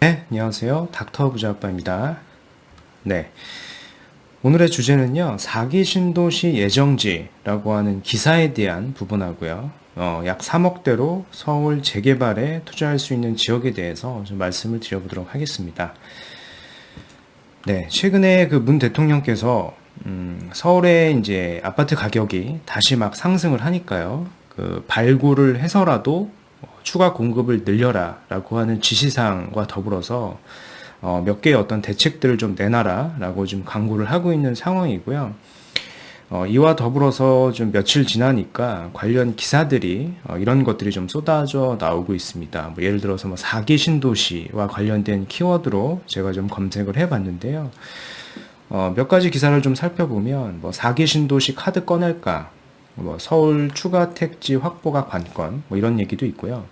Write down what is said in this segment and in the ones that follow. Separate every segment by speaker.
Speaker 1: 네, 안녕하세요. 닥터 부자아빠입니다. 네, 오늘의 주제는요, 4기 신도시 예정지라고 하는 기사에 대한 부분하고요. 약 3억대로 서울 재개발에 투자할 수 있는 지역에 대해서 좀 말씀을 드려보도록 하겠습니다. 네, 최근에 그 문 대통령께서 서울의 이제 아파트 가격이 다시 막 상승을 하니까요. 그 발굴을 해서라도 추가 공급을 늘려라라고 하는 지시사항과 더불어서 몇 개의 어떤 대책들을 좀 내놔라라고 좀 강구를 하고 있는 상황이고요. 이와 더불어서 좀 며칠 지나니까 관련 기사들이 이런 것들이 좀 쏟아져 나오고 있습니다. 뭐 예를 들어서 뭐 4기 신도시와 관련된 키워드로 제가 좀 검색을 해봤는데요. 몇 가지 기사를 좀 살펴보면 뭐 4기 신도시 카드 꺼낼까, 뭐 서울 추가 택지 확보가 관건, 뭐 이런 얘기도 있고요.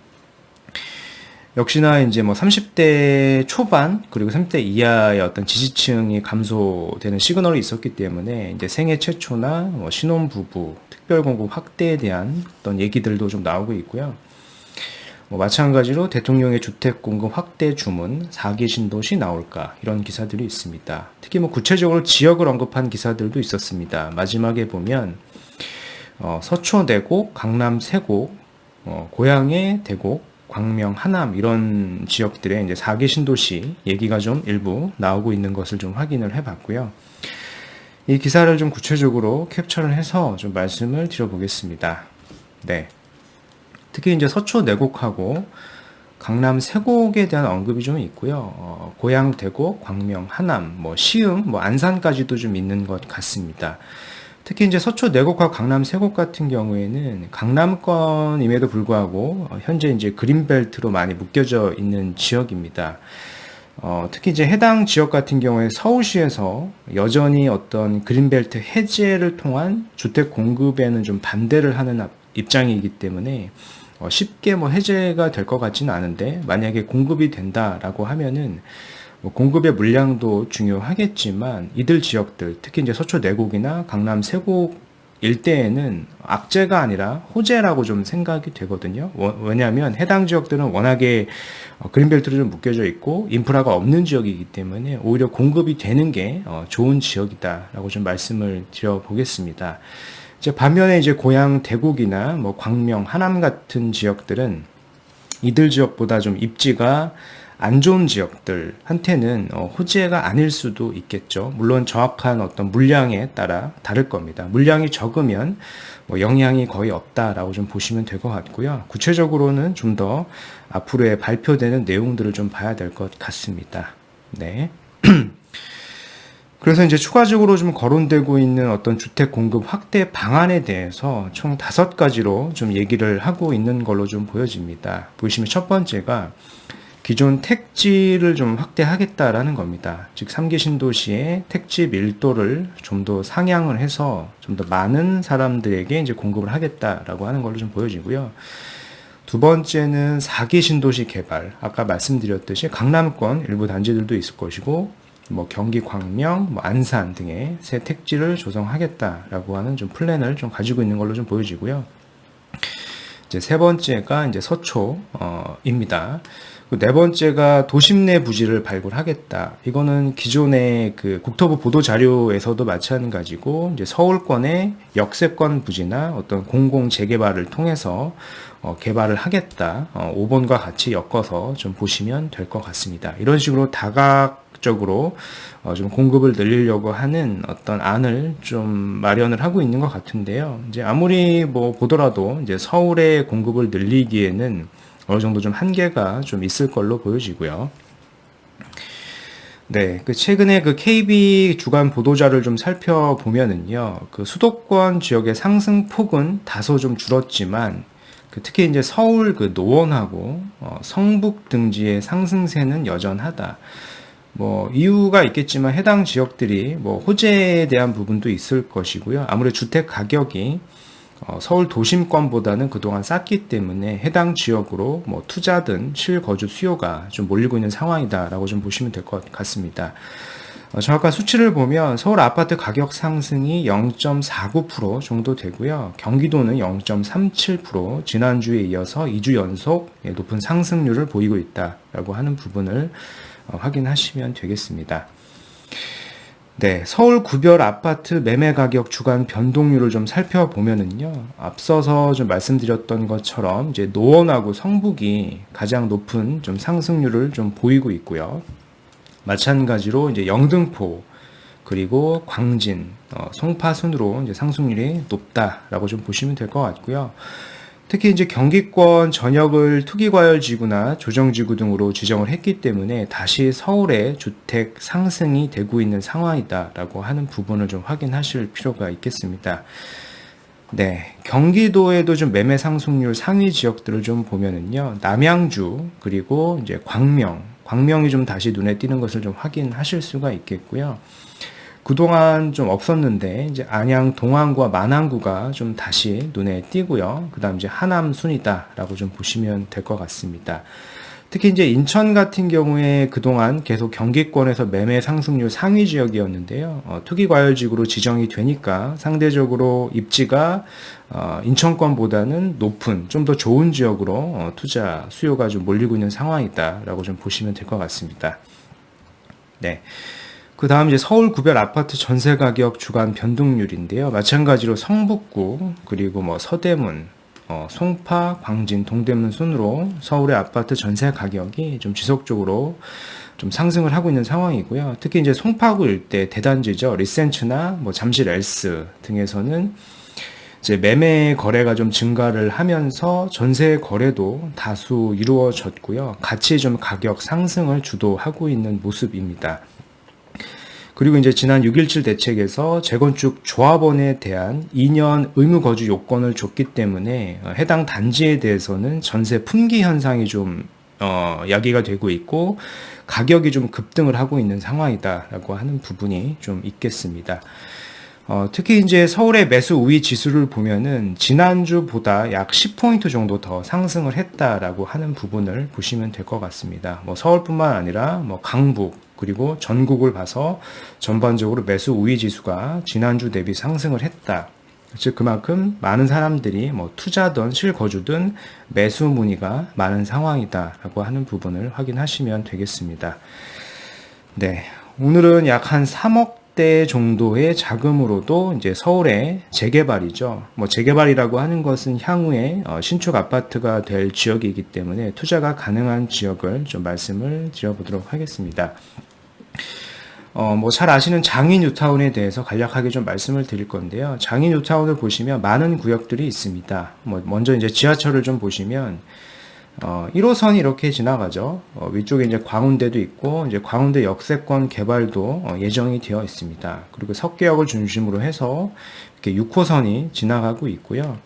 Speaker 1: 역시나 이제 뭐 30대 초반 그리고 30대 이하의 어떤 지지층이 감소되는 시그널이 있었기 때문에 이제 생애 최초나 뭐 신혼부부 특별공급 확대에 대한 어떤 얘기들도 좀 나오고 있고요. 뭐 마찬가지로 대통령의 주택 공급 확대 주문 4기 신도시 나올까 이런 기사들이 있습니다. 특히 뭐 구체적으로 지역을 언급한 기사들도 있었습니다. 마지막에 보면 서초 내곡, 강남 세곡, 고양의 대곡, 광명, 하남 이런 지역들의 이제 4기 신도시 얘기가 좀 일부 나오고 있는 것을 좀 확인을 해봤고요. 이 기사를 좀 구체적으로 캡처를 해서 좀 말씀을 드려보겠습니다. 네. 특히 이제 서초 내곡하고 강남 세곡에 대한 언급이 좀 있고요. 고양 대곡, 광명, 하남, 뭐 시흥, 뭐 안산까지도 좀 있는 것 같습니다. 특히 이제 서초 내곡과 강남 세곡 같은 경우에는 강남권임에도 불구하고 현재 이제 그린벨트로 많이 묶여져 있는 지역입니다. 특히 이제 해당 지역 같은 경우에 서울시에서 여전히 어떤 그린벨트 해제를 통한 주택 공급에는 좀 반대를 하는 입장이기 때문에 쉽게 뭐 해제가 될 것 같지는 않은데 만약에 공급이 된다라고 하면은 뭐 공급의 물량도 중요하겠지만 이들 지역들 특히 이제 서초 내곡이나 강남 세곡 일대에는 악재가 아니라 호재라고 좀 생각이 되거든요. 왜냐하면 해당 지역들은 워낙에 그린벨트로 좀 묶여져 있고 인프라가 없는 지역이기 때문에 오히려 공급이 되는 게 좋은 지역이다라고 좀 말씀을 드려보겠습니다. 이제 반면에 이제 고양 대곡이나 뭐 광명, 하남 같은 지역들은 이들 지역보다 좀 입지가 안 좋은 지역들한테는 호재가 아닐 수도 있겠죠. 물론 정확한 어떤 물량에 따라 다를 겁니다. 물량이 적으면 뭐 영향이 거의 없다라고 좀 보시면 될 것 같고요. 구체적으로는 좀 더 앞으로의 발표되는 내용들을 좀 봐야 될 것 같습니다. 네. 그래서 이제 추가적으로 좀 거론되고 있는 어떤 주택 공급 확대 방안에 대해서 총 5가지로 좀 얘기를 하고 있는 걸로 좀 보여집니다. 보시면 첫 번째가 기존 택지를 좀 확대하겠다라는 겁니다. 즉 3기 신도시의 택지 밀도를 좀 더 상향을 해서 좀 더 많은 사람들에게 이제 공급을 하겠다라고 하는 걸로 좀 보여지고요. 두 번째는 4기 신도시 개발. 아까 말씀드렸듯이 강남권 일부 단지들도 있을 것이고 뭐 경기 광명, 뭐 안산 등의 새 택지를 조성하겠다라고 하는 좀 플랜을 좀 가지고 있는 걸로 좀 보여지고요. 이제 세 번째가 이제 서초입니다. 네 번째가 도심 내 부지를 발굴하겠다. 이거는 기존의 그 국토부 보도 자료에서도 마찬가지고 이제 서울권의 역세권 부지나 어떤 공공 재개발을 통해서 개발을 하겠다. 5번과 같이 엮어서 좀 보시면 될 것 같습니다. 이런 식으로 다각적으로 좀 공급을 늘리려고 하는 어떤 안을 좀 마련을 하고 있는 것 같은데요. 이제 아무리 뭐 보더라도 이제 서울의 공급을 늘리기에는 어느 정도 좀 한계가 좀 있을 걸로 보여지고요. 네, 그 최근에 그 KB 주간 보도자를 좀 살펴보면은요, 그 수도권 지역의 상승폭은 다소 좀 줄었지만, 그 특히 이제 서울 그 노원하고 성북 등지의 상승세는 여전하다. 뭐 이유가 있겠지만 해당 지역들이 뭐 호재에 대한 부분도 있을 것이고요. 아무래도 주택 가격이 서울 도심권보다는 그동안 쌌기 때문에 해당 지역으로 뭐 투자든 실거주 수요가 좀 몰리고 있는 상황이다라고 좀 보시면 될 것 같습니다. 정확한 수치를 보면 서울 아파트 가격 상승이 0.49% 정도 되고요. 경기도는 0.37%, 지난주에 이어서 2주 연속 높은 상승률을 보이고 있다라고 하는 부분을 확인하시면 되겠습니다. 네, 서울 구별 아파트 매매 가격 주간 변동률을 좀 살펴보면은요, 앞서서 좀 말씀드렸던 것처럼 이제 노원하고 성북이 가장 높은 좀 상승률을 좀 보이고 있고요. 마찬가지로 이제 영등포 그리고 광진, 송파 순으로 이제 상승률이 높다라고 좀 보시면 될 것 같고요. 특히 이제 경기권 전역을 투기과열지구나 조정지구 등으로 지정을 했기 때문에 다시 서울의 주택 상승이 되고 있는 상황이다라고 하는 부분을 좀 확인하실 필요가 있겠습니다. 네, 경기도에도 좀 매매 상승률 상위 지역들을 좀 보면은요, 남양주 그리고 이제 광명이 좀 다시 눈에 띄는 것을 좀 확인하실 수가 있겠고요. 그동안 좀 없었는데 이제 안양 동안구와 만안구가 좀 다시 눈에 띄고요. 그다음 이제 하남 순이다라고 좀 보시면 될 것 같습니다. 특히 이제 인천 같은 경우에 그동안 계속 경기권에서 매매 상승률 상위 지역이었는데요. 투기과열지구로 지정이 되니까 상대적으로 입지가 인천권보다는 높은 좀 더 좋은 지역으로 투자 수요가 좀 몰리고 있는 상황이다라고 좀 보시면 될 것 같습니다. 네. 그 다음 이제 서울 구별 아파트 전세 가격 주간 변동률인데요. 마찬가지로 성북구 그리고 뭐 서대문, 송파, 광진, 동대문 순으로 서울의 아파트 전세 가격이 좀 지속적으로 좀 상승을 하고 있는 상황이고요. 특히 이제 송파구 일대 대단지죠. 리센츠나 뭐 잠실 엘스 등에서는 이제 매매 거래가 좀 증가를 하면서 전세 거래도 다수 이루어졌고요. 같이 좀 가격 상승을 주도하고 있는 모습입니다. 그리고 이제 지난 6.17 대책에서 재건축 조합원에 대한 2년 의무 거주 요건을 줬기 때문에 해당 단지에 대해서는 전세 품귀 현상이 좀 야기가 되고 있고 가격이 좀 급등을 하고 있는 상황이다라고 하는 부분이 좀 있겠습니다. 특히 이제 서울의 매수 우위 지수를 보면은 지난주보다 약 10포인트 정도 더 상승을 했다라고 하는 부분을 보시면 될 것 같습니다. 뭐 서울뿐만 아니라 뭐 강북 그리고 전국을 봐서 전반적으로 매수 우위 지수가 지난주 대비 상승을 했다. 즉 그만큼 많은 사람들이 뭐 투자든 실거주든 매수 문의가 많은 상황이다라고 하는 부분을 확인하시면 되겠습니다. 네, 오늘은 약 한 3억 대 정도의 자금으로도 이제 서울의 재개발이죠. 뭐 재개발이라고 하는 것은 향후에 신축 아파트가 될 지역이기 때문에 투자가 가능한 지역을 좀 말씀을 드려보도록 하겠습니다. 뭐 잘 아시는 장위 뉴타운에 대해서 간략하게 좀 말씀을 드릴 건데요. 장위 뉴타운을 보시면 많은 구역들이 있습니다. 뭐 먼저 이제 지하철을 좀 보시면 1호선이 이렇게 지나가죠. 위쪽에 이제 광운대도 있고, 이제 광운대 역세권 개발도 예정이 되어 있습니다. 그리고 석계역을 중심으로 해서 이렇게 6호선이 지나가고 있고요.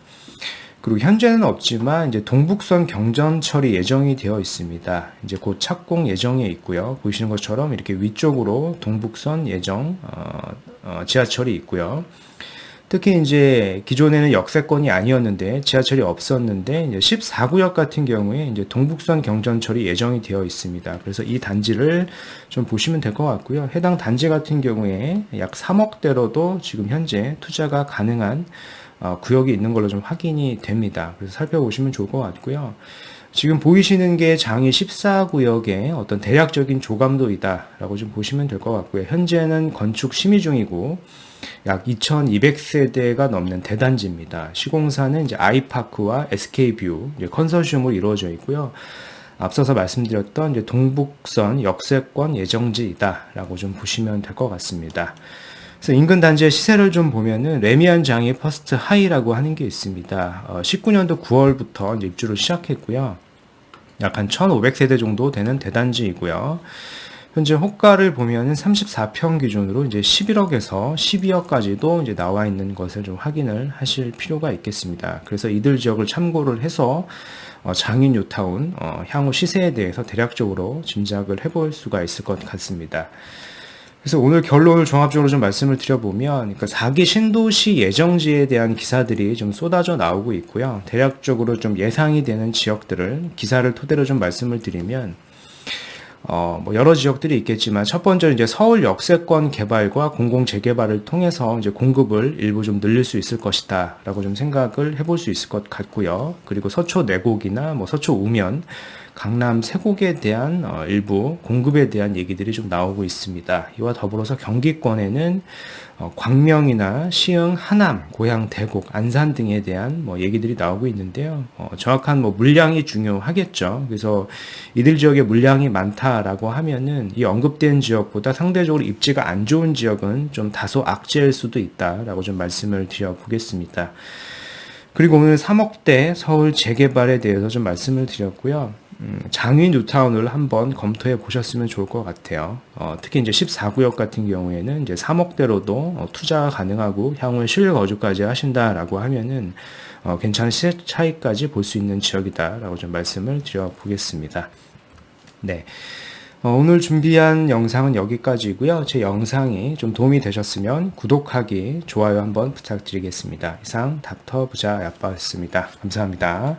Speaker 1: 그리고 현재는 없지만 이제 동북선 경전철이 예정이 되어 있습니다. 이제 곧 착공 예정에 있고요. 보시는 것처럼 이렇게 위쪽으로 동북선 예정 지하철이 있고요. 특히 이제 기존에는 역세권이 아니었는데 지하철이 없었는데 이제 14구역 같은 경우에 이제 동북선 경전철이 예정이 되어 있습니다. 그래서 이 단지를 좀 보시면 될 것 같고요. 해당 단지 같은 경우에 약 3억대로도 지금 현재 투자가 가능한 구역이 있는 걸로 좀 확인이 됩니다. 그래서 살펴보시면 좋을 것 같고요. 지금 보이시는 게 장위 14구역의 어떤 대략적인 조감도이다라고 좀 보시면 될 것 같고요. 현재는 건축 심의 중이고 약 2,200세대가 넘는 대단지입니다. 시공사는 이제 아이파크와 SK뷰 컨소시엄으로 이루어져 있고요. 앞서서 말씀드렸던 이제 동북선 역세권 예정지이다라고 좀 보시면 될 것 같습니다. 그래서 인근 단지의 시세를 좀 보면은 레미안 장이 퍼스트 하이라고 하는 게 있습니다. 19년도 9월부터 이제 입주를 시작했고요. 약 한 1,500세대 정도 되는 대단지이고요. 현재 호가를 보면은 34평 기준으로 이제 11억에서 12억까지도 이제 나와 있는 것을 좀 확인을 하실 필요가 있겠습니다. 그래서 이들 지역을 참고를 해서 장위 뉴타운 향후 시세에 대해서 대략적으로 짐작을 해볼 수가 있을 것 같습니다. 그래서 오늘 결론을 종합적으로 좀 말씀을 드려보면, 그러니까 4기 신도시 예정지에 대한 기사들이 좀 쏟아져 나오고 있고요. 대략적으로 좀 예상이 되는 지역들을 기사를 토대로 좀 말씀을 드리면, 뭐 여러 지역들이 있겠지만 첫 번째는 이제 서울 역세권 개발과 공공 재개발을 통해서 이제 공급을 일부 좀 늘릴 수 있을 것이다라고 좀 생각을 해볼 수 있을 것 같고요. 그리고 서초 내곡이나 뭐 서초 우면, 강남 세곡에 대한 일부 공급에 대한 얘기들이 좀 나오고 있습니다. 이와 더불어서 경기권에는 광명이나 시흥, 하남, 고양, 대곡, 안산 등에 대한 뭐 얘기들이 나오고 있는데요. 정확한 뭐 물량이 중요하겠죠. 그래서 이들 지역에 물량이 많다라고 하면은 이 언급된 지역보다 상대적으로 입지가 안 좋은 지역은 좀 다소 악재일 수도 있다라고 좀 말씀을 드려보겠습니다. 그리고 오늘 3억대 서울 재개발에 대해서 좀 말씀을 드렸고요. 장위 뉴타운을 한번 검토해 보셨으면 좋을 것 같아요. 특히 이제 14구역 같은 경우에는 이제 3억대로도 투자가 가능하고 향후에 실거주까지 하신다라고 하면은 괜찮은 시세 차이까지 볼 수 있는 지역이다라고 좀 말씀을 드려보겠습니다. 네. 오늘 준비한 영상은 여기까지고요. 제 영상이 좀 도움이 되셨으면 구독하기, 좋아요 한번 부탁드리겠습니다. 이상 닥터 부자 아빠였습니다. 감사합니다.